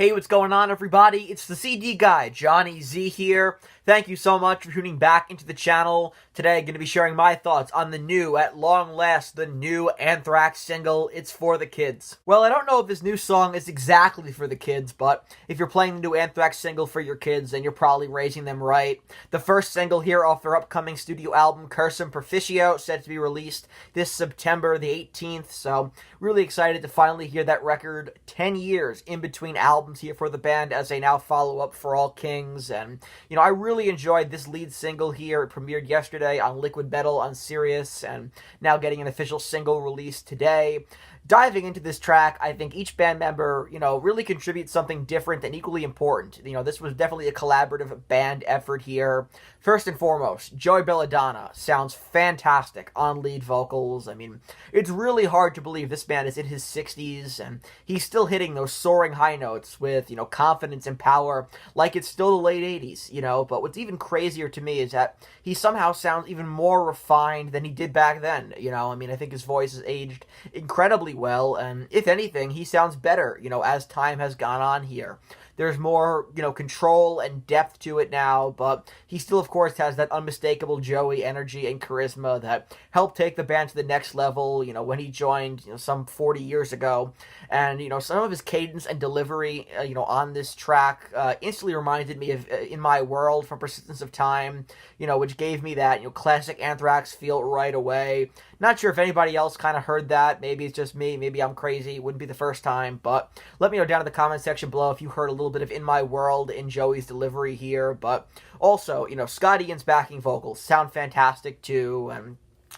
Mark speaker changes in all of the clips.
Speaker 1: Hey, what's going on, everybody? It's the CD guy, Johnny Z here. Thank you so much for tuning back into the channel. Today, I'm going to be sharing my thoughts on the new, at long last, the new Anthrax single, It's For The Kids. Well, I don't know if this new song is exactly for the kids, but if you're playing the new Anthrax single for your kids, then you're probably raising them right. The first single here off their upcoming studio album, Cursum Proficio, set to be released this September the 18th, so really excited to finally hear that record. 10 years in between albums here for the band as they now follow up For All Kings, and I really enjoyed this lead single here. It premiered yesterday on Liquid Metal on Sirius, and now getting an official single release today. Diving into this track, I think each band member, really contributes something different and equally important. This was definitely a collaborative band effort here. First and foremost, Joey Belladonna sounds fantastic on lead vocals. I mean, it's really hard to believe this band is in his 60s, and he's still hitting those soaring high notes with, confidence and power, like it's still the late 80s, But what's even crazier to me is that he somehow sounds even more refined than he did back then, I think his voice has aged incredibly well, and if anything, he sounds better, as time has gone on here. There's more, control and depth to it now, but he still, of course, has that unmistakable Joey energy and charisma that helped take the band to the next level, when he joined, some 40 years ago. And, some of his cadence and delivery, on this track instantly reminded me of In My World from Persistence of Time, which gave me that, classic Anthrax feel right away. Not sure if anybody else kind of heard that. Maybe it's just me. Maybe I'm crazy. It wouldn't be the first time. But let me know down in the comment section below if you heard a little bit of In My World in Joey's delivery here. But also, Scott Ian's backing vocals sound fantastic too. And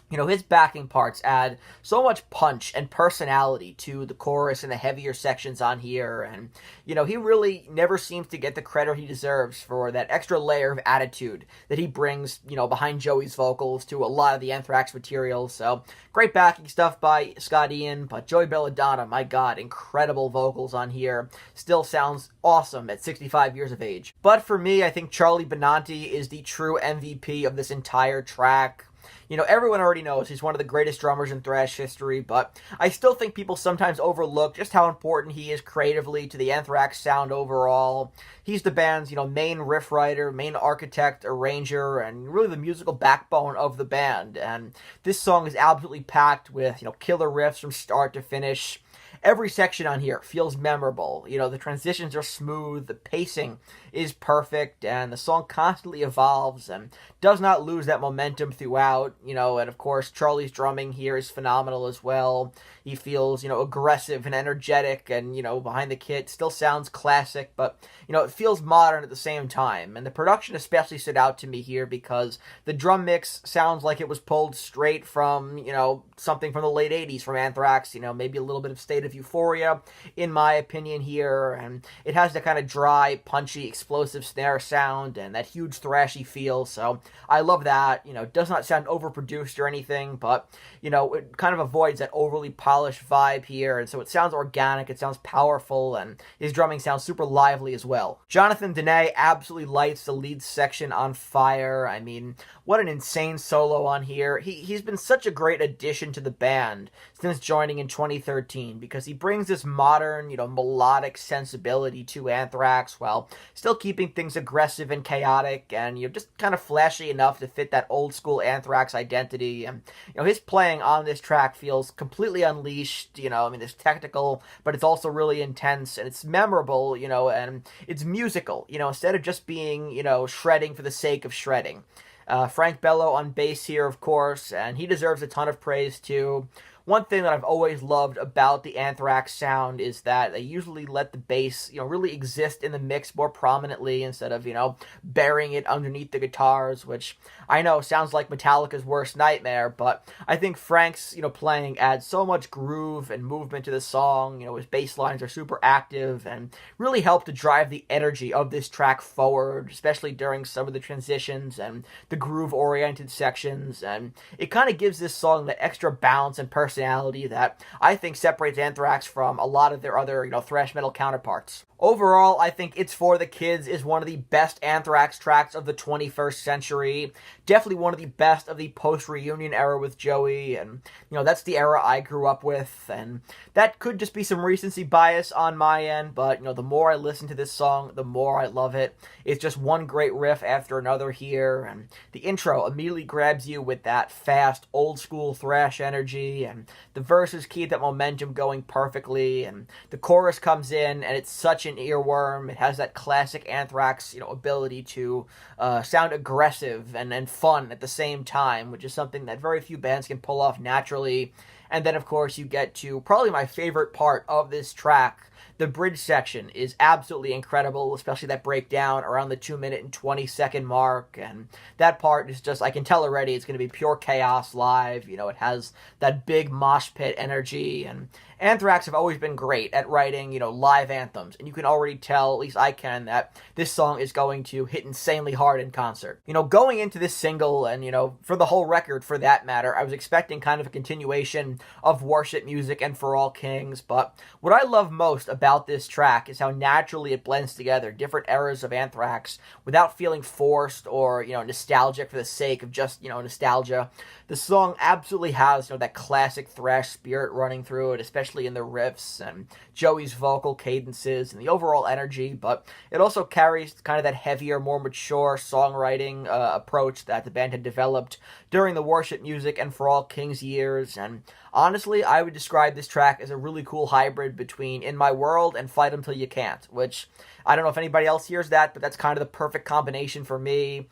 Speaker 1: his backing parts add so much punch and personality to the chorus and the heavier sections on here. And, he really never seems to get the credit he deserves for that extra layer of attitude that he brings, behind Joey's vocals to a lot of the Anthrax material. So, great backing stuff by Scott Ian, but Joey Belladonna, my God, incredible vocals on here. Still sounds awesome at 65 years of age. But for me, I think Charlie Benanti is the true MVP of this entire track. Everyone already knows he's one of the greatest drummers in thrash history, but I still think people sometimes overlook just how important he is creatively to the Anthrax sound overall. He's the band's, main riff writer, main architect, arranger, and really the musical backbone of the band. And this song is absolutely packed with, killer riffs from start to finish. Every section on here feels memorable. The transitions are smooth, the pacing is perfect, and the song constantly evolves and does not lose that momentum throughout, and of course, Charlie's drumming here is phenomenal as well. He feels, aggressive and energetic, and, behind the kit, still sounds classic, but, it feels modern at the same time. And the production especially stood out to me here because the drum mix sounds like it was pulled straight from, something from the late 80s from Anthrax, maybe a little bit of State of Euphoria, in my opinion here, and it has that kind of dry, punchy, explosive snare sound and that huge thrashy feel, so I love that. It does not sound overproduced or anything, but, it kind of avoids that overly polished vibe here, and so it sounds organic, it sounds powerful, and his drumming sounds super lively as well. Jonathan Dene absolutely lights the lead section on fire. I mean, what an insane solo on here. He's been such a great addition to the band since joining in 2013, because he brings this modern, melodic sensibility to Anthrax while still keeping things aggressive and chaotic and, just kind of flashy enough to fit that old school Anthrax identity. And, his playing on this track feels completely unleashed, it's technical, but it's also really intense and it's memorable, and it's musical, instead of just being, shredding for the sake of shredding. Frank Bello on bass here, of course, and he deserves a ton of praise too. One thing that I've always loved about the Anthrax sound is that they usually let the bass, really exist in the mix more prominently instead of, burying it underneath the guitars, which I know sounds like Metallica's worst nightmare, but I think Frank's, playing adds so much groove and movement to the song. His bass lines are super active and really help to drive the energy of this track forward, especially during some of the transitions and the groove-oriented sections, and it kind of gives this song that extra balance and personality personality that I think separates Anthrax from a lot of their other, thrash metal counterparts. Overall, I think It's For the Kids is one of the best Anthrax tracks of the 21st century. Definitely one of the best of the post-reunion era with Joey, and, that's the era I grew up with, and that could just be some recency bias on my end, but, the more I listen to this song, the more I love it. It's just one great riff after another here, and the intro immediately grabs you with that fast, old-school thrash energy, and the verses keep that momentum going perfectly, and the chorus comes in, and it's such an earworm. It has that classic Anthrax, ability to sound aggressive and fun at the same time, which is something that very few bands can pull off naturally. And then, of course, you get to probably my favorite part of this track. The bridge section is absolutely incredible, especially that breakdown around the 2-minute and 20-second mark. And that part is just, I can tell already, it's going to be pure chaos live. It has that big mosh pit energy. And Anthrax have always been great at writing, live anthems. And you can already tell, at least I can, that this song is going to hit insanely hard in concert. Going into this single, and, for the whole record, for that matter, I was expecting kind of a continuation of worship music and For All Kings. But what I love most about this track is how naturally it blends together different eras of Anthrax without feeling forced or, nostalgic for the sake of just, nostalgia. The song absolutely has, that classic thrash spirit running through it, especially in the riffs and Joey's vocal cadences and the overall energy, but it also carries kind of that heavier, more mature songwriting approach that the band had developed during the worship music and For All Kings years. And honestly, I would describe this track as a really cool hybrid between In My World and Fight 'Em Till You Can't, which I don't know if anybody else hears that, but that's kind of the perfect combination for me.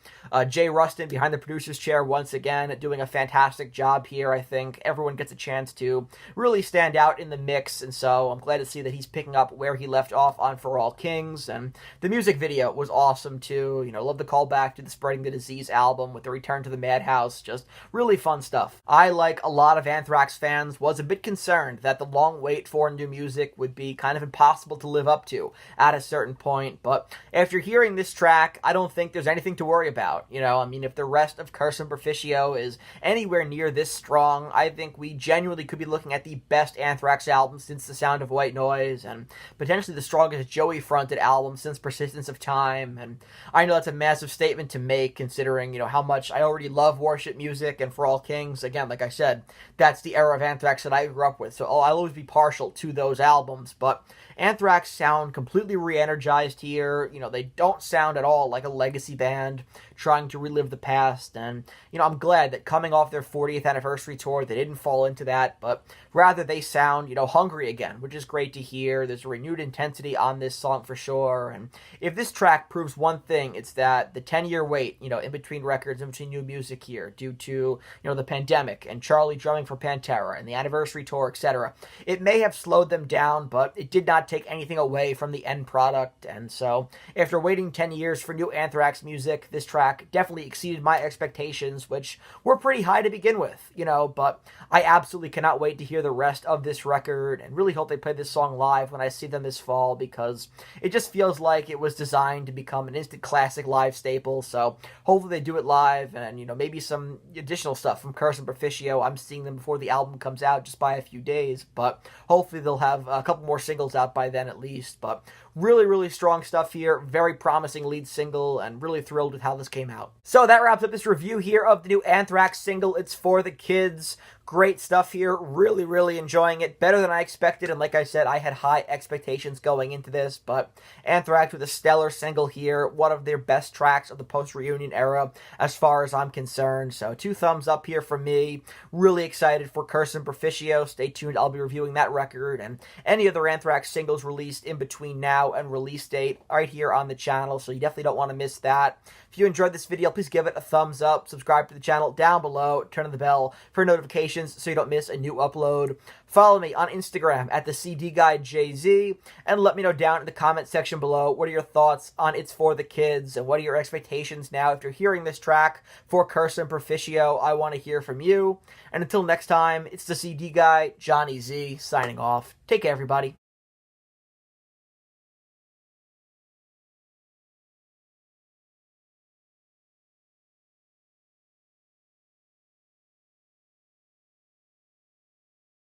Speaker 1: Jay Rustin behind the producer's chair once again, doing a fantastic job here, I think. Everyone gets a chance to really stand out in the mix, and so I'm glad to see that he's picking up where he left off on For All Kings. And the music video was awesome too. Love the callback to the Spreading the Disease album with the Return to the Madhouse. Just really fun stuff. I, like a lot of Anthrax fans, was a bit concerned that the long wait for new music would be kind of impossible to live up to at a certain point, but after hearing this track, I don't think there's anything to worry about. If the rest of Curse and Proficio is anywhere near this strong, I think we genuinely could be looking at the best Anthrax album since The Sound of White Noise, and potentially the strongest Joey-fronted album since Persistence of Time. And I know that's a massive statement to make, considering, how much I already love worship music and For All Kings. Again, like I said, that's the era of Anthrax that I grew up with, so I'll always be partial to those albums, but Anthrax sound completely re-energized here. They don't sound at all like a legacy band trying to relive the past, and, I'm glad that coming off their 40th anniversary tour, they didn't fall into that, but rather they sound, hungry again, which is great to hear. There's a renewed intensity on this song for sure, and if this track proves one thing, it's that the 10-year wait, in between records, in between new music here, due to, the pandemic, and Charlie drumming for Pantera, and the anniversary tour, etc., it may have slowed them down, but it did not take anything away from the end product. And so after waiting 10 years for new Anthrax music, this track definitely exceeded my expectations, which were pretty high to begin with, but I absolutely cannot wait to hear the rest of this record, and really hope they play this song live when I see them this fall, because it just feels like it was designed to become an instant classic live staple. So hopefully they do it live, and maybe some additional stuff from Curse and Proficio. I'm seeing them before the album comes out, just by a few days, but hopefully they'll have a couple more singles out by then at least. But really, really strong stuff here. Very promising lead single, and really thrilled with how this came out. So that wraps up this review here of the new Anthrax single, It's For the Kids. Great stuff here. Really, really enjoying it. Better than I expected, and like I said, I had high expectations going into this, but Anthrax with a stellar single here. One of their best tracks of the post-reunion era, as far as I'm concerned. So 2 thumbs up here from me. Really excited for Curse and Proficio. Stay tuned. I'll be reviewing that record and any other Anthrax singles released in between now and release date right here on the channel, so you definitely don't want to miss that. If you enjoyed this video, please give it a thumbs up, subscribe to the channel down below, turn on the bell for notifications so you don't miss a new upload. Follow me on Instagram at the CD Guy JZ, and let me know down in the comment section below what are your thoughts on It's For the Kids, and what are your expectations now after hearing this track for Curse and Proficio. I want to hear from you. And until next time, it's the CD Guy, Johnny Z, signing off. Take care, everybody.